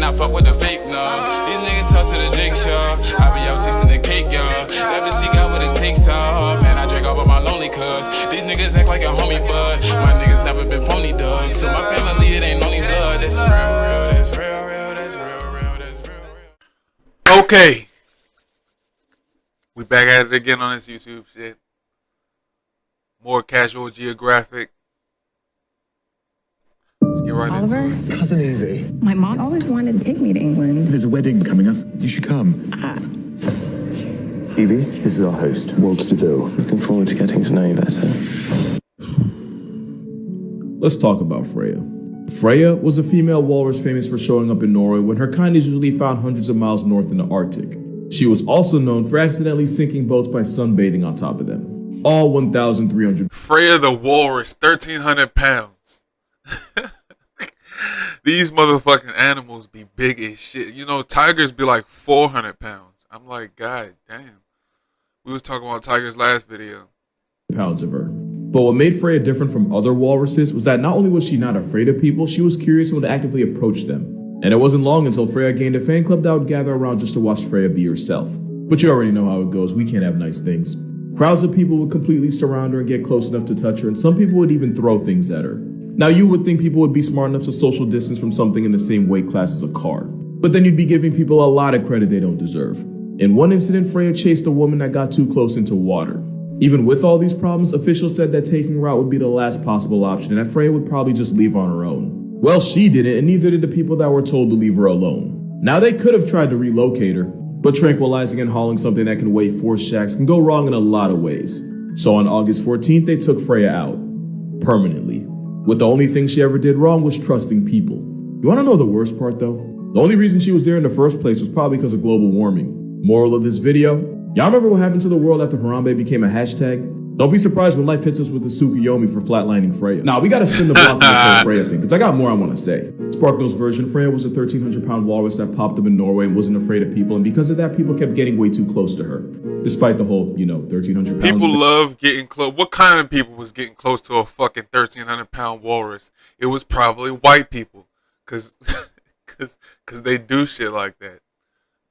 and I fuck with the fake, no. These niggas talk to the Jake Shaw. I be out tasting the cake, y'all. That bitch, she got what it takes, all. Man, I drink all of my lonely cuz. These niggas act like a homie, but my niggas never been phony, dog. So my family, it ain't only blood. That's real, that's real, that's real, that's real. Okay. We back at it again on this YouTube shit. More casual Geographic. Let's get right Oliver? into it. Cousin Evie. My mom always wanted to take me to England. There's a wedding coming up. You should come. Evie, this is our host, Walter DeVille. Looking forward to getting to know you better. Let's talk about Freya. Freya was a female walrus famous for showing up in Norway when her kind is usually found hundreds of miles north in the Arctic. She was also known for accidentally sinking boats by sunbathing on top of them. All 1,300. Freya the walrus, 1,300 pounds. These motherfucking animals be big as shit. You know, tigers be like 400 pounds. I'm like, God damn. We was talking about tigers last video. Pounds of her. But what made Freya different from other walruses was that not only was she not afraid of people, she was curious and would actively approach them. And it wasn't long until Freya gained a fan club that would gather around just to watch Freya be herself. But you already know how it goes, we can't have nice things. Crowds of people would completely surround her and get close enough to touch her, and some people would even throw things at her. Now you would think people would be smart enough to social distance from something in the same weight class as a car. But then you'd be giving people a lot of credit they don't deserve. In one incident, Freya chased a woman that got too close into water. Even with all these problems, officials said that taking her out would be the last possible option and that Freya would probably just leave on her own. Well, she didn't, and neither did the people that were told to leave her alone. Now they could have tried to relocate her, but tranquilizing and hauling something that can weigh 4 shacks can go wrong in a lot of ways. So on August 14th, they took Freya out. Permanently. With the only thing she ever did wrong was trusting people. You wanna know the worst part though? The only reason she was there in the first place was probably because of global warming. Moral of this video, y'all remember what happened to the world after Harambe became a hashtag? Don't be surprised when life hits us with a Tsukuyomi for flatlining Freya. Nah, we gotta spin the block on this whole Freya thing, because I got more I want to say. SparkNo's version, Freya was a 1,300-pound walrus that popped up in Norway and wasn't afraid of people, and because of that, people kept getting way too close to her. Despite the whole, 1,300 pounds. People love getting close. What kind of people was getting close to a fucking 1,300-pound walrus? It was probably white people, cause they do shit like that.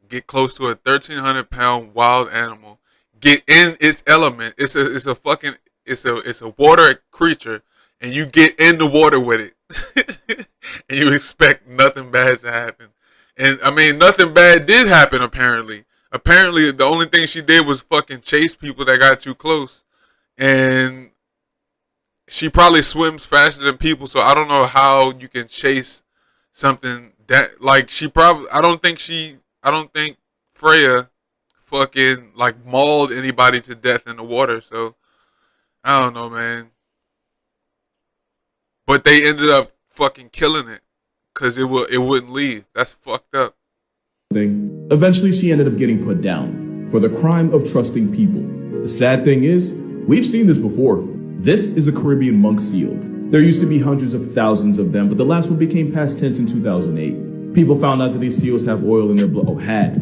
Get close to a 1,300-pound wild animal. Get in its element. It's a water creature, and you get in the water with it, and you expect nothing bad to happen. And I mean, nothing bad did happen. Apparently, the only thing she did was fucking chase people that got too close, and she probably swims faster than people. So I don't know how you can chase something that like she probably. I don't think Freya fucking like mauled anybody to death in the water, so I don't know, man. But they ended up fucking killing it because it wouldn't leave. That's fucked up. Eventually, she ended up getting put down for the crime of trusting people. The sad thing is, we've seen this before. This is a Caribbean monk seal. There used to be hundreds of thousands of them, but the last one became past tense in 2008. People found out that these seals have oil in their blood. Oh, had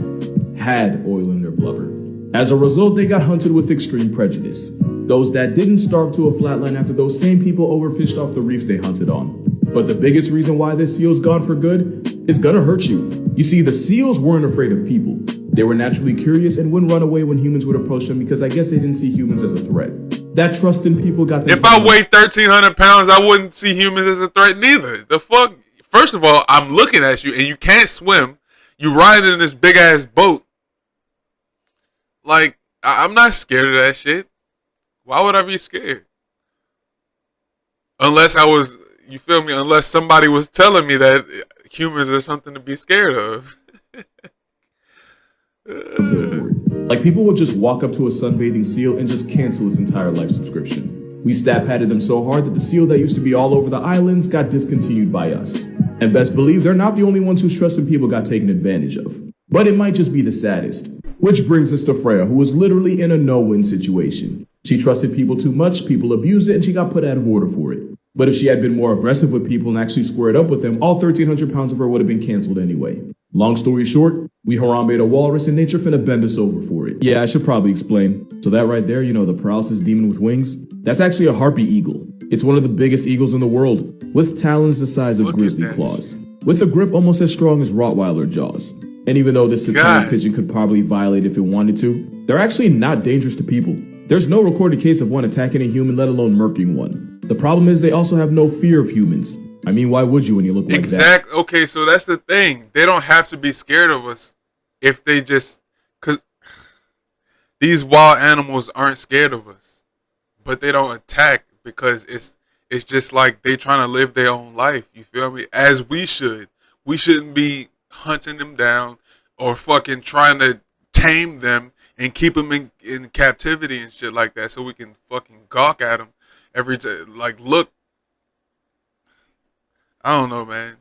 oil in their blubber. As a result, they got hunted with extreme prejudice. Those that didn't starve to a flatline after those same people overfished off the reefs they hunted on. But the biggest reason why this seal's gone for good is gonna hurt you. You see, the seals weren't afraid of people. They were naturally curious and wouldn't run away when humans would approach them because I guess they didn't see humans as a threat. That trust in people got them. If I weighed 1,300 pounds, I wouldn't see humans as a threat neither. The fuck? First of all, I'm looking at you and you can't swim. You riding in this big ass boat. Like, I'm not scared of that shit. Why would I be scared? Unless I was, you feel me? Unless somebody was telling me that humans are something to be scared of. Like, people would just walk up to a sunbathing seal and just cancel its entire life subscription. We stat padded them so hard that the seal that used to be all over the islands got discontinued by us. And best believe they're not the only ones whose trust in people got taken advantage of. But it might just be the saddest. Which brings us to Freya, who was literally in a no-win situation. She trusted people too much, people abused it, and she got put out of order for it. But if she had been more aggressive with people and actually squared up with them, all 1,300 pounds of her would have been canceled anyway. Long story short, we Harambe a walrus and nature finna bend us over for it. Yeah, I should probably explain. So that right there, the paralysis demon with wings? That's actually a harpy eagle. It's one of the biggest eagles in the world, with talons the size of grizzly claws. with a grip almost as strong as Rottweiler jaws. And even though this Italian pigeon could probably violate if it wanted to, they're actually not dangerous to people. There's no recorded case of one attacking a human, let alone murking one. The problem is they also have no fear of humans. I mean, why would you when you look like that? Okay, so that's the thing. They don't have to be scared of us if they just... Because these wild animals aren't scared of us. But they don't attack because it's just like they trying to live their own life. You feel me? As we should. We shouldn't be hunting them down or fucking trying to tame them and keep them in captivity and shit like that so we can fucking gawk at them every time. Like, look. I don't know, man.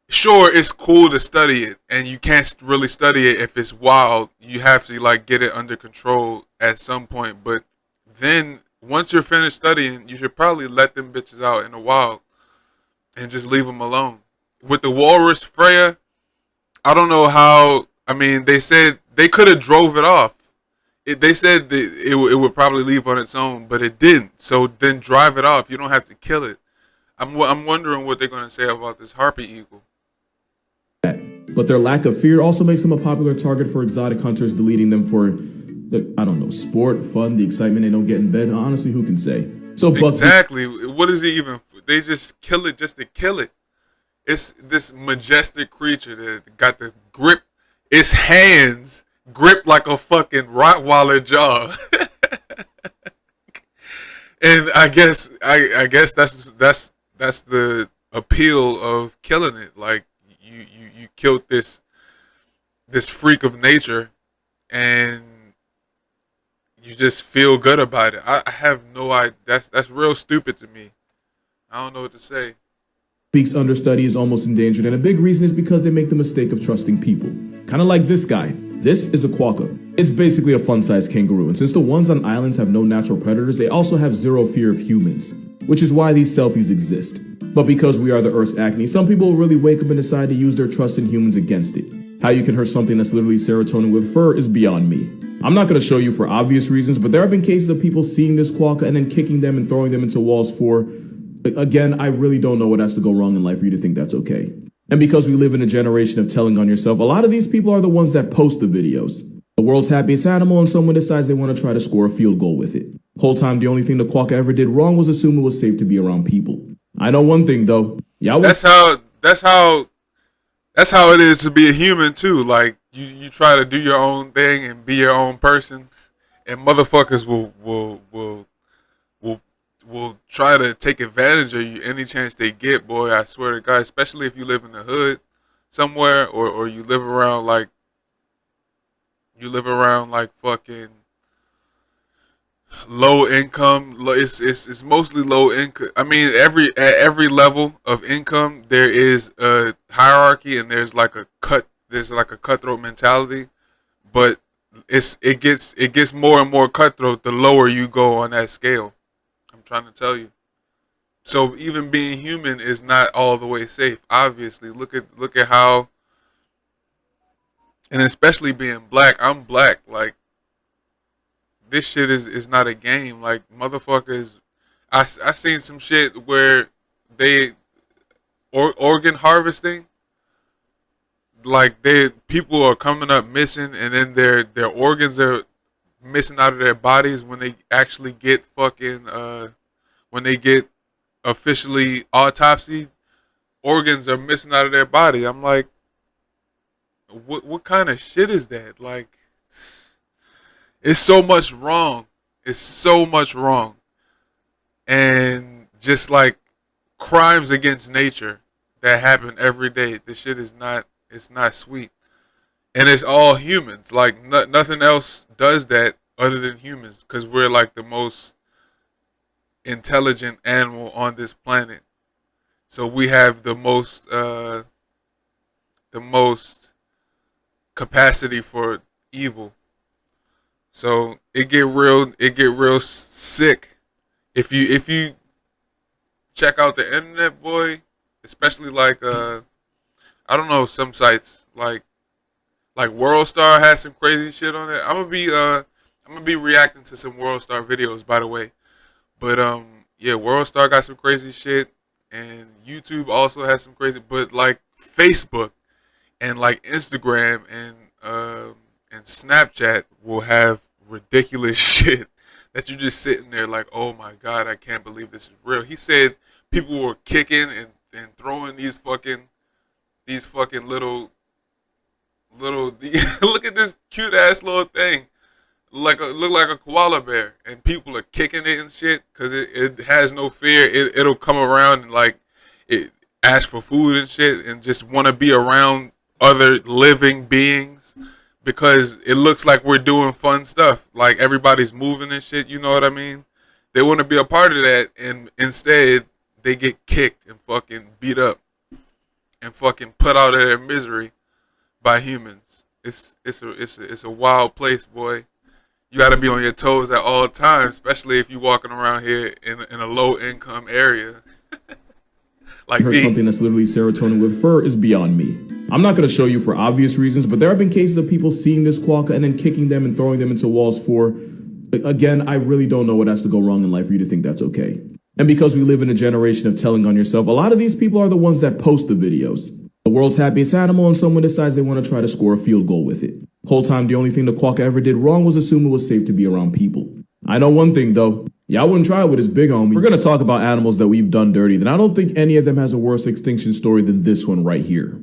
Sure, it's cool to study it, and you can't really study it if it's wild. You have to, like, get it under control at some point. But then, once you're finished studying, you should probably let them bitches out in the wild and just leave them alone. With the walrus, Freya, I don't know how. I mean, they said they could have drove it off. They said that it would probably leave on its own, but it didn't. So then drive it off. You don't have to kill it. I'm wondering what they're going to say about this harpy eagle. But their lack of fear also makes them a popular target for exotic hunters, deleting them for, I don't know, sport, fun, the excitement they don't get in bed. Honestly, who can say? So exactly. What is it even? They just kill it just to kill it. It's this majestic creature that got the grip. Its hands grip like a fucking Rottweiler jaw. And I guess that's the appeal of killing it. Like you killed this freak of nature, and you just feel good about it. I have no idea. That's real stupid to me. I don't know what to say. Beak's understudy is almost endangered, and a big reason is because they make the mistake of trusting people. Kind of like this guy. This is a quokka. It's basically a fun-sized kangaroo, and since the ones on islands have no natural predators, they also have zero fear of humans, which is why these selfies exist. But because we are the Earth's acne, some people will really wake up and decide to use their trust in humans against it. How you can hurt something that's literally serotonin with fur is beyond me. I'm not going to show you for obvious reasons, but there have been cases of people seeing this quokka and then kicking them and throwing them into walls for... Again, I really don't know what has to go wrong in life for you to think that's okay. And because we live in a generation of telling on yourself, a lot of these people are the ones that post the videos. The world's happiest animal, and someone decides they want to try to score a field goal with it. Whole time, the only thing the quokka ever did wrong was assume it was safe to be around people. I know one thing though. That's how it is to be a human too. Like you try to do your own thing and be your own person, and motherfuckers will try to take advantage of you any chance they get, boy. I swear to God, especially if you live in the hood somewhere, or you live around like fucking low income. It's mostly low income. I mean, at every level of income there is a hierarchy, and there's like a cutthroat mentality, but it gets more and more cutthroat the lower you go on that scale. I'm trying to tell you. So even being human is not all the way safe. Obviously, look at how, and especially being black. I'm black. Like, this shit is not a game. Like, motherfuckers, I seen some shit where they organ harvesting. Like, people are coming up missing, and then their organs are missing out of their bodies when they actually get fucking when they get officially autopsied. Organs are missing out of their body. I'm like, what kind of shit is that? Like, it's so much wrong. It's so much wrong. And just like crimes against nature that happen every day. This shit is not, it's not sweet. And it's all humans. Like, nothing else does that other than humans, because we're like the most intelligent animal on this planet. So we have the most capacity for evil. So it get real sick if you check out the internet, boy. Especially like I don't know, some sites like World Star has some crazy shit on it. I'm gonna be reacting to some World Star videos, by the way. But yeah, World Star got some crazy shit. and YouTube also has some crazy, but like Facebook and like Instagram and Snapchat will have ridiculous shit that you're just sitting there like, oh my god, I can't believe this is real. He said people were kicking and throwing these fucking little look at this cute ass little thing, look like a koala bear, and people are kicking it and shit because it has no fear. It'll come around and like it ask for food and shit and just want to be around other living beings because it looks like we're doing fun stuff, like everybody's moving and shit, you know what I mean? They want to be a part of that, and instead they get kicked and fucking beat up and fucking put out of their misery by humans. It's a wild place, boy. You got to be on your toes at all times, especially if you're walking around here in a low income area. Like me. Something that's literally serotonin with fur is beyond me. I'm not going to show you for obvious reasons, but there have been cases of people seeing this quokka and then kicking them and throwing them into walls for... Again, I really don't know what has to go wrong in life for you to think that's okay. And because we live in a generation of telling on yourself, a lot of these people are the ones that post the videos. The world's happiest animal, and someone decides they want to try to score a field goal with it. Whole time, the only thing the quokka ever did wrong was assume it was safe to be around people. I know one thing, though. Y'all wouldn't try it with his big homie. If we're going to talk about animals that we've done dirty, then I don't think any of them has a worse extinction story than this one right here.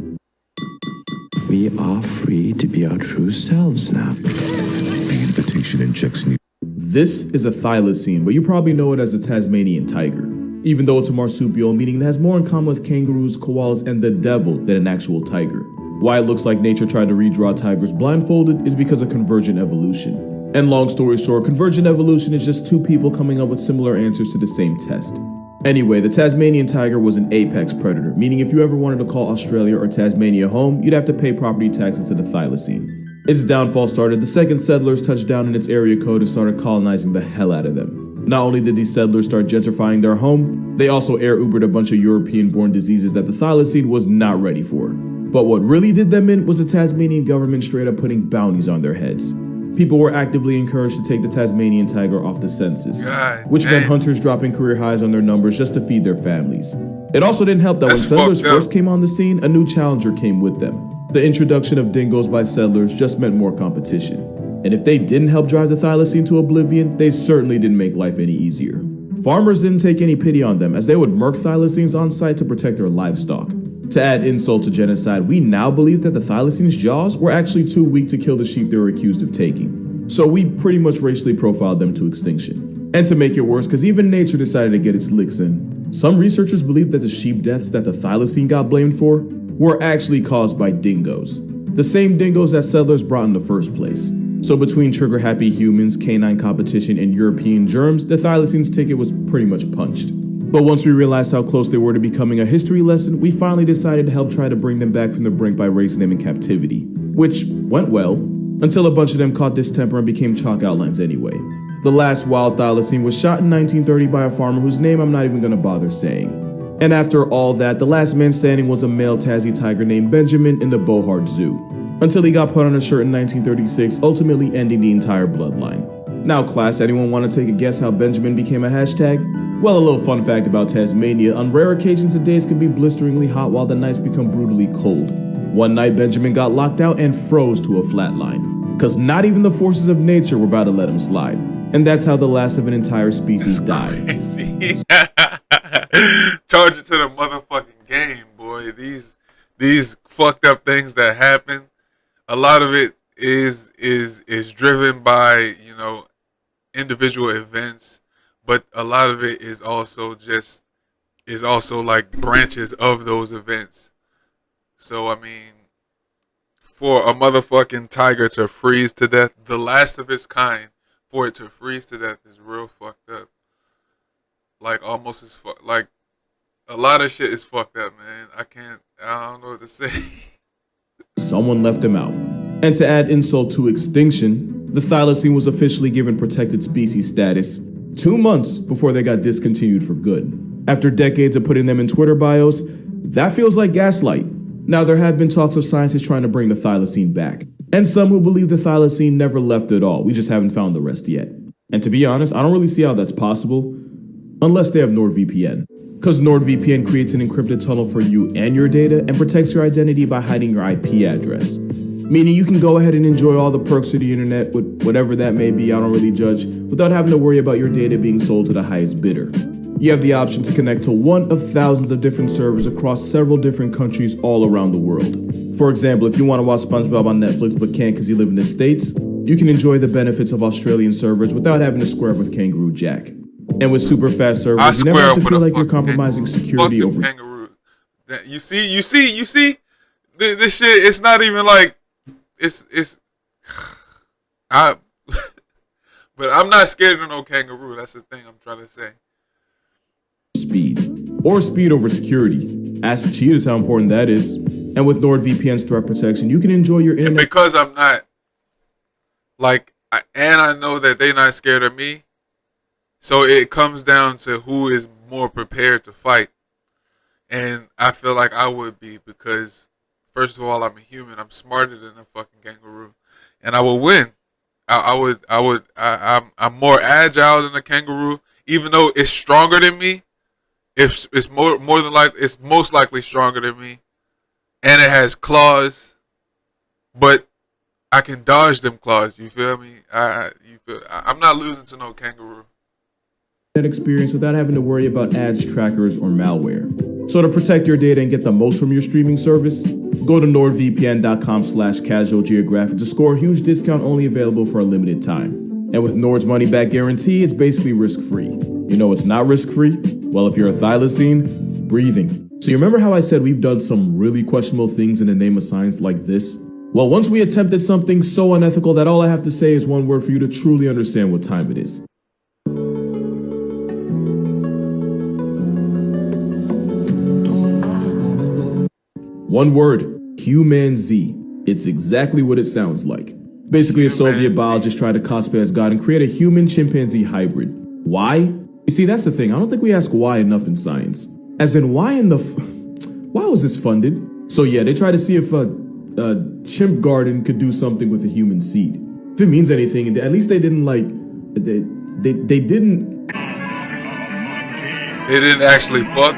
We are free to be our true selves now. The invitation injects new. This is a thylacine, but you probably know it as a Tasmanian tiger. Even though it's a marsupial, meaning it has more in common with kangaroos, koalas, and the devil than an actual tiger. Why it looks like nature tried to redraw tigers blindfolded is because of convergent evolution. And long story short, convergent evolution is just two people coming up with similar answers to the same test. Anyway, the Tasmanian tiger was an apex predator, meaning if you ever wanted to call Australia or Tasmania home, you'd have to pay property taxes to the thylacine. Its downfall started the second settlers touched down in its area code and started colonizing the hell out of them. Not only did these settlers start gentrifying their home, they also air-Ubered a bunch of European-born diseases that the thylacine was not ready for. But what really did them in was the Tasmanian government straight up putting bounties on their heads. People were actively encouraged to take the Tasmanian tiger off the census, which meant hunters dropping career highs on their numbers just to feed their families. It also didn't help that when settlers first came on the scene, a new challenger came with them. The introduction of dingoes by settlers just meant more competition. And if they didn't help drive the thylacine to oblivion, they certainly didn't make life any easier. Farmers didn't take any pity on them, as they would murk thylacines on site to protect their livestock. To add insult to genocide, we now believe that the thylacine's jaws were actually too weak to kill the sheep they were accused of taking. So we pretty much racially profiled them to extinction. And to make it worse, because even nature decided to get its licks in, some researchers believe that the sheep deaths that the thylacine got blamed for were actually caused by dingoes. The same dingoes that settlers brought in the first place. So between trigger-happy humans, canine competition, and European germs, the thylacine's ticket was pretty much punched. But once we realized how close they were to becoming a history lesson, we finally decided to help try to bring them back from the brink by raising them in captivity. Which went well, until a bunch of them caught distemper and became chalk outlines anyway. The last wild thylacine was shot in 1930 by a farmer whose name I'm not even gonna bother saying. And after all that, the last man standing was a male Tassie tiger named Benjamin in the Bohart Zoo. Until he got put on a shirt in 1936, ultimately ending the entire bloodline. Now class, anyone want to take a guess how Benjamin became a hashtag? Well, a little fun fact about Tasmania, on rare occasions the days can be blisteringly hot while the nights become brutally cold. One night Benjamin got locked out and froze to a flat line. Cause not even the forces of nature were about to let him slide. And that's how the last of an entire species died. Charge it to the motherfucking game, boy. These fucked up things that happen, a lot of it is driven by, you know, individual events, but a lot of it is also like branches of those events. So I mean, for a motherfucking tiger to freeze to death, the last of its kind, for it to freeze to death is real fucked up. Like almost as like a lot of shit is fucked up, man. I don't know what to say. Someone left him out. And to add insult to extinction, the thylacine was officially given protected species status 2 months before they got discontinued for good. After decades of putting them in Twitter bios, that feels like gaslight. Now there have been talks of scientists trying to bring the thylacine back, and some who believe the thylacine never left at all. We just haven't found the rest yet. And to be honest, I don't really see how that's possible, unless they have NordVPN. because NordVPN creates an encrypted tunnel for you and your data and protects your identity by hiding your IP address. Meaning you can go ahead and enjoy all the perks of the internet, with whatever that may be, I don't really judge, without having to worry about your data being sold to the highest bidder. You have the option to connect to one of thousands of different servers across several different countries all around the world. For example, if you want to watch SpongeBob on Netflix but can't because you live in the States, you can enjoy the benefits of Australian servers without having to square up with Kangaroo Jack. And with super fast servers, you never have to feel like you're compromising security over Kangaroo. You see, this shit, it's not even like, but I'm not scared of no kangaroo. That's the thing I'm trying to say. speed, or speed over security. Ask cheetahs how important that is. And with NordVPN's threat protection, you can enjoy your internet. And because I'm not, and I know that they're not scared of me, so it comes down to who is more prepared to fight. And I feel like I would be, because first of all, I'm a human. I'm smarter than a fucking kangaroo, and I would win. I'm more agile than a kangaroo, even though it's stronger than me. It's more than likely, it's most likely stronger than me, and it has claws, but I can dodge them claws. You feel me? I'm not losing to no kangaroo. Experience without having to worry about ads, trackers, or malware. So to protect your data and get the most from your streaming service, go to nordvpn.com/casualgeographic to score a huge discount only available for a limited time. And with Nord's money back guarantee, it's basically risk-free. You know it's not risk-free? Well, if you're a thylacine, breathing. So you remember how I said we've done some really questionable things in the name of science like this? Well, once we attempted something so unethical that all I have to say is one word for you to truly understand what time it is. One word, human-Z. It's exactly what it sounds like. Basically, a Soviet biologist tried to cosplay as God and create a human-chimpanzee hybrid. Why? You see, that's the thing. I don't think we ask why enough in science. As in, why was this funded? So yeah, they tried to see if a chimp garden could do something with a human seed. If it means anything, at least they didn't They didn't actually fuck.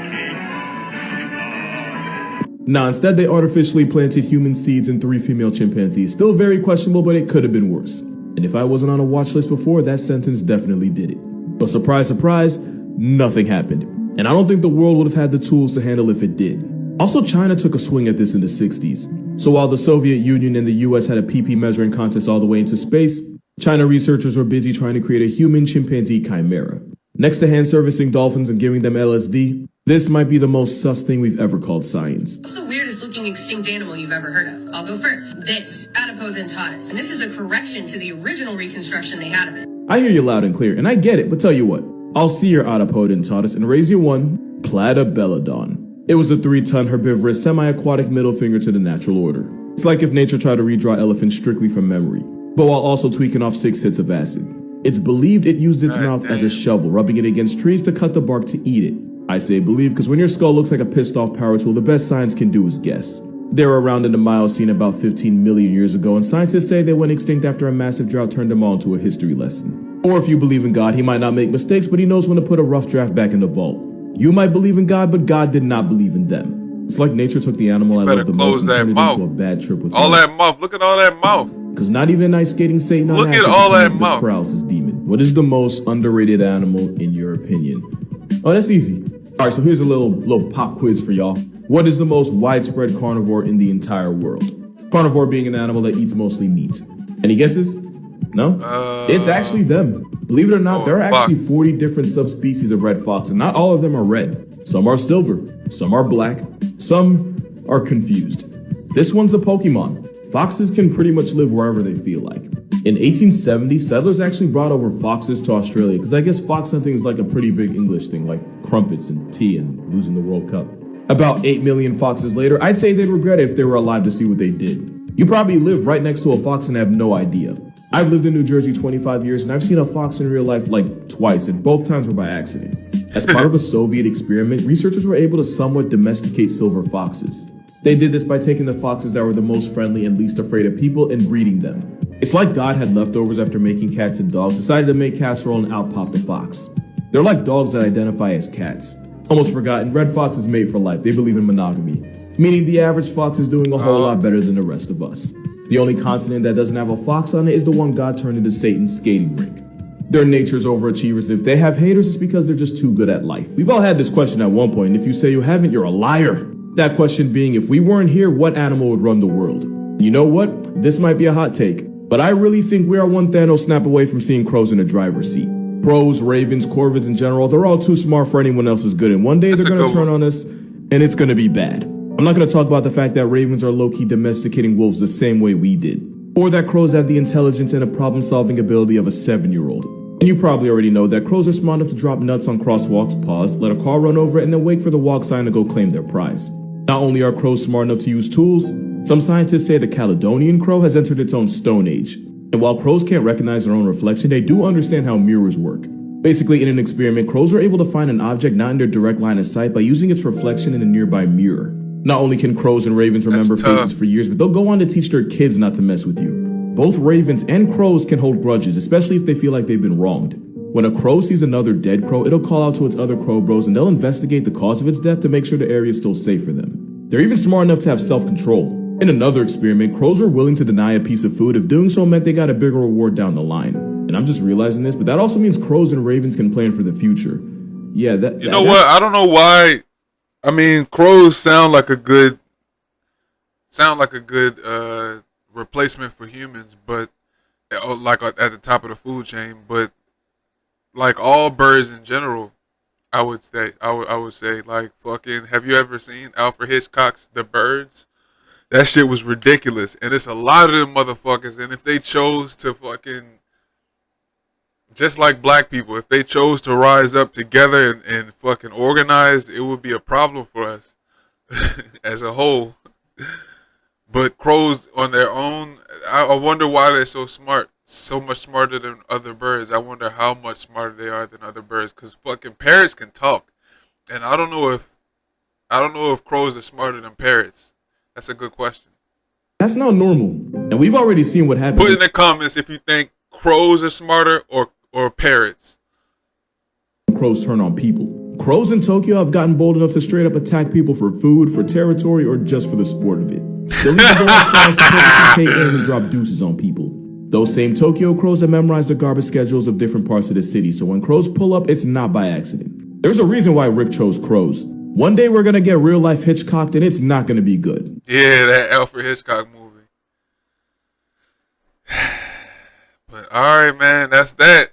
Nah, instead they artificially planted human seeds in 3 female chimpanzees. Still very questionable, but it could have been worse. And if I wasn't on a watch list before, that sentence definitely did it. But surprise, surprise, nothing happened. And I don't think the world would have had the tools to handle if it did. Also, China took a swing at this in the 60s. So while the Soviet Union and the US had a PP measuring contest all the way into space, China researchers were busy trying to create a human-chimpanzee chimera. Next to hand servicing dolphins and giving them LSD, this might be the most sus thing we've ever called science. What's the weirdest looking extinct animal you've ever heard of? I'll go first. This, Adipodentatus. And this is a correction to the original reconstruction they had of it. I hear you loud and clear, and I get it, but tell you what. I'll see your Adipodentatus and raise you one, Platypelodon. It was a 3-ton herbivorous semi-aquatic middle finger to the natural order. It's like if nature tried to redraw elephants strictly from memory, but while also tweaking off 6 hits of acid. It's believed it used its mouth as a shovel, rubbing it against trees to cut the bark to eat it. I say believe because when your skull looks like a pissed off power tool, the best science can do is guess. They were around in the Miocene about 15 million years ago, and scientists say they went extinct after a massive drought turned them all into a history lesson. Or if you believe in God, he might not make mistakes, but he knows when to put a rough draft back in the vault. You might believe in God, but God did not believe in them. It's like nature took the animal I love the most and turned it into a bad trip with all that mouth. Look at all that mouth. Because not even an ice skating Satan look at all that mouth. Paralysis demon. What is the most underrated animal in your opinion? Oh, that's easy. All right, so here's a little pop quiz for y'all. What is the most widespread carnivore in the entire world? Carnivore being an animal that eats mostly meat. Any guesses? No? It's actually them. Believe it or not, there are actually 40 different subspecies of red fox, and not all of them are red. Some are silver, some are black, some are confused. This one's a Pokemon. Foxes can pretty much live wherever they feel like. In 1870, settlers actually brought over foxes to Australia, because I guess fox hunting is like a pretty big English thing, like crumpets and tea and losing the World Cup. About 8 million foxes later, I'd say they'd regret it if they were alive to see what they did. You probably live right next to a fox and have no idea. I've lived in New Jersey 25 years and I've seen a fox in real life like twice, and both times were by accident. As part of a Soviet experiment, researchers were able to somewhat domesticate silver foxes. They did this by taking the foxes that were the most friendly and least afraid of people and breeding them. It's like God had leftovers after making cats and dogs, decided to make casserole and out popped a fox. They're like dogs that identify as cats. Almost forgotten, red foxes mate for life. They believe in monogamy, meaning the average fox is doing a whole lot better than the rest of us. The only continent that doesn't have a fox on it is the one God turned into Satan's skating rink. They're nature's overachievers. If they have haters, it's because they're just too good at life. We've all had this question at one point, and if you say you haven't, you're a liar. That question being, if we weren't here, what animal would run the world? You know what? This might be a hot take, but I really think we are one Thanos snap away from seeing crows in the driver's seat. Crows, ravens, corvids in general, they're all too smart for anyone else's good, and one day they're going to turn on us, and it's going to be bad. I'm not going to talk about the fact that ravens are low-key domesticating wolves the same way we did, or that crows have the intelligence and a problem-solving ability of a 7-year-old. And you probably already know that crows are smart enough to drop nuts on crosswalks, pause, let a car run over it, and then wait for the walk sign to go claim their prize. Not only are crows smart enough to use tools, some scientists say the Caledonian crow has entered its own stone age. And while crows can't recognize their own reflection, they do understand how mirrors work. Basically, in an experiment, crows are able to find an object not in their direct line of sight by using its reflection in a nearby mirror. Not only can crows and ravens remember faces for years, but they'll go on to teach their kids not to mess with you. Both ravens and crows can hold grudges, especially if they feel like they've been wronged. When a crow sees another dead crow, it'll call out to its other crow bros and they'll investigate the cause of its death to make sure the area is still safe for them. They're even smart enough to have self-control. In another experiment, crows were willing to deny a piece of food if doing so meant they got a bigger reward down the line. And I'm just realizing this, but that also means crows and ravens can plan for the future. Yeah, that... You know what? I don't know why. I mean, crows sound like a good replacement for humans, but like at the top of the food chain. But like all birds in general, I would say like fucking. Have you ever seen Alfred Hitchcock's The Birds? That shit was ridiculous, and it's a lot of them motherfuckers. And if they chose to fucking, just like black people, if they chose to rise up together and fucking organize, it would be a problem for us as a whole. But crows on their own, I wonder why they're so smart, so much smarter than other birds. I wonder how much smarter they are than other birds, because fucking parrots can talk, and I don't know if crows are smarter than parrots. That's a good question. That's not normal, and we've already seen what happens. Put in the comments if you think crows are smarter or parrots. Crows turn on people. Crows in Tokyo have gotten bold enough to straight up attack people for food, for territory, or just for the sport of it. They'll even go as far as to purposely take aim and drop deuces on people. Those same Tokyo crows have memorized the garbage schedules of different parts of the city, so when crows pull up, it's not by accident. There's a reason why Rick chose crows. One day we're gonna get real life Hitchcocked and it's not gonna be good. Yeah, that Alfred Hitchcock movie. But alright, man, that's that.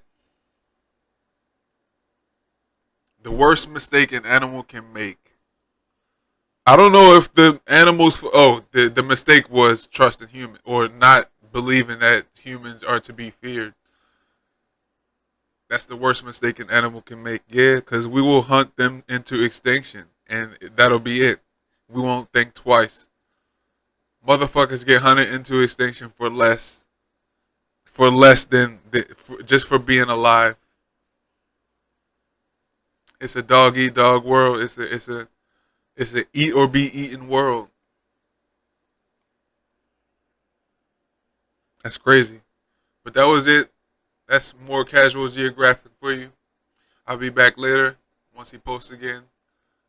The worst mistake an animal can make. I don't know if the animals, the mistake was trusting human or not believing that humans are to be feared. That's the worst mistake an animal can make. Yeah, because we will hunt them into extinction, and that'll be it. We won't think twice. Motherfuckers get hunted into extinction for less than just for being alive. It's a dog eat dog world. It's a eat or be eaten world. That's crazy. But that was it. That's more casual geographic for you. I'll be back later once he posts again,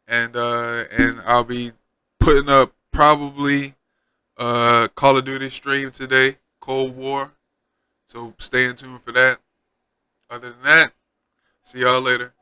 and I'll be putting up probably Call of Duty stream today, Cold War. So stay in tune for that. Other than that, see y'all later.